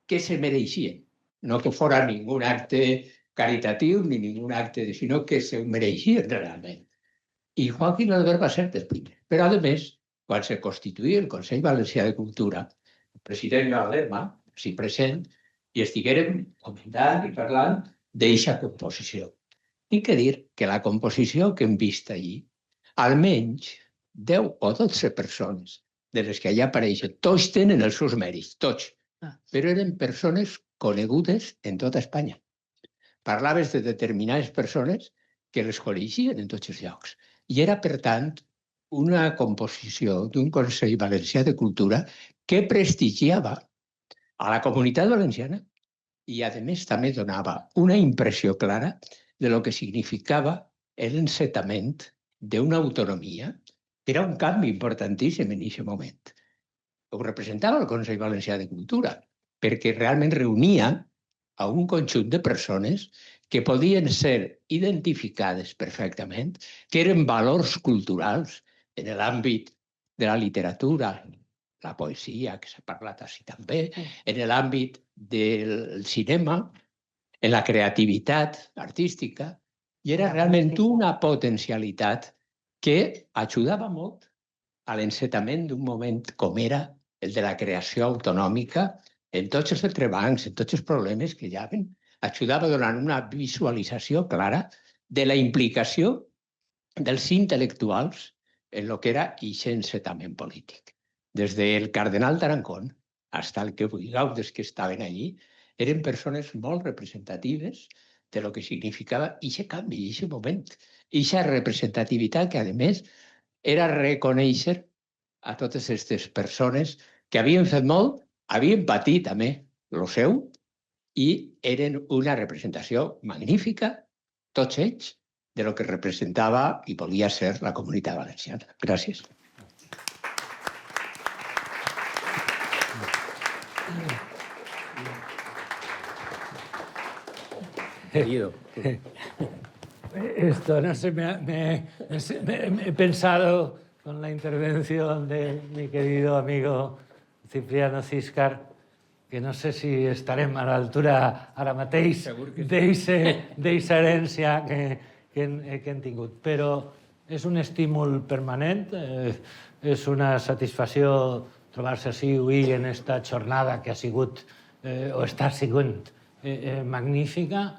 que se mereixien. No que fora ningú acte caritatiu ni ningú acte, sinó que se mereixien realment. I Juan Gil Albert va ser el primer. Però, a més, quan se constituïa el Consell Valencià de Cultura, el president Galema, s'hi present, i estiguérem comentant i parlant d'eixa composició. Tinc que dir que la composició que hem vist allí, almenys 10 o 12 persones de les que allà apareixen, tots tenen els seus mèrits, tots, però eren persones conegudes en tota Espanya. Parlaves de determinades persones que les coneixien en tots els llocs. I era, per tant, una composició d'un Consell Valencià de Cultura que prestigiava a la comunitat valenciana i, a més, també donava una impressió clara de lo que significava l'encetament d'una autonomia, que era un canvi importantíssim en aquest moment. Ho representava el Consell Valencià de Cultura, perquè realment reunia a un conjunt de persones que podien ser identificades perfectament, que eren valors culturals en l'àmbit de la literatura, la poesia, que s'ha parlat així també, en l'àmbit del cinema, en la creativitat artística, i era realment una potencialitat que ajudava molt a l'encetament d'un moment com era el de la creació autonòmica en tots els entrebancs, en tots els problemes que hi havia ajudava donant una visualització clara de la implicació dels intel·lectuals en el que era aquest encetament polític. Des del cardenal Tarancón fins al que vulgueu dels que estaven allí, eren persones molt representatives de lo que significava aquest canvi, aquest moment, aquesta representativitat que, a més, era reconèixer a totes aquestes persones que havien fet molt, havien patit també el seu i eren una representació magnífica, tots ells, de lo que representava i volia ser la Comunitat Valenciana. Gràcies. Esto, no sé, he pensado con la intervención de mi querido amigo Cipriano Ciscar, que no sé si estarem a l'altura ara mateix d'eixa herència que hem tingut. Però és un estímul permanent, és una satisfacció trobar-se així avui en aquesta jornada que ha sigut o està sent magnífica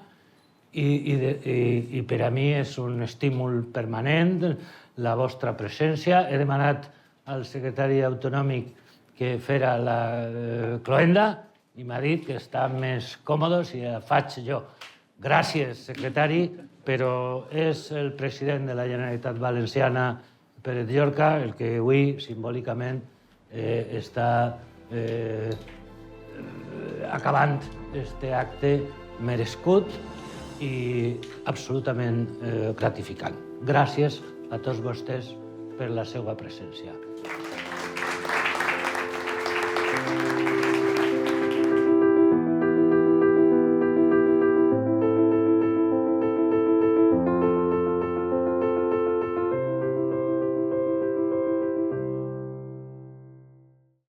i per a mi és un estímul permanent la vostra presència. He demanat al secretari autonòmic que fera la cloenda i m'ha dit que està més còmode si la faig jo. Gràcies, secretari, però és el president de la Generalitat Valenciana, Pérez Llorca, el que avui, simbòlicament, està acabant aquest acte merescut i absolutament gratificant. Gràcies a tots vostès per la seva presència.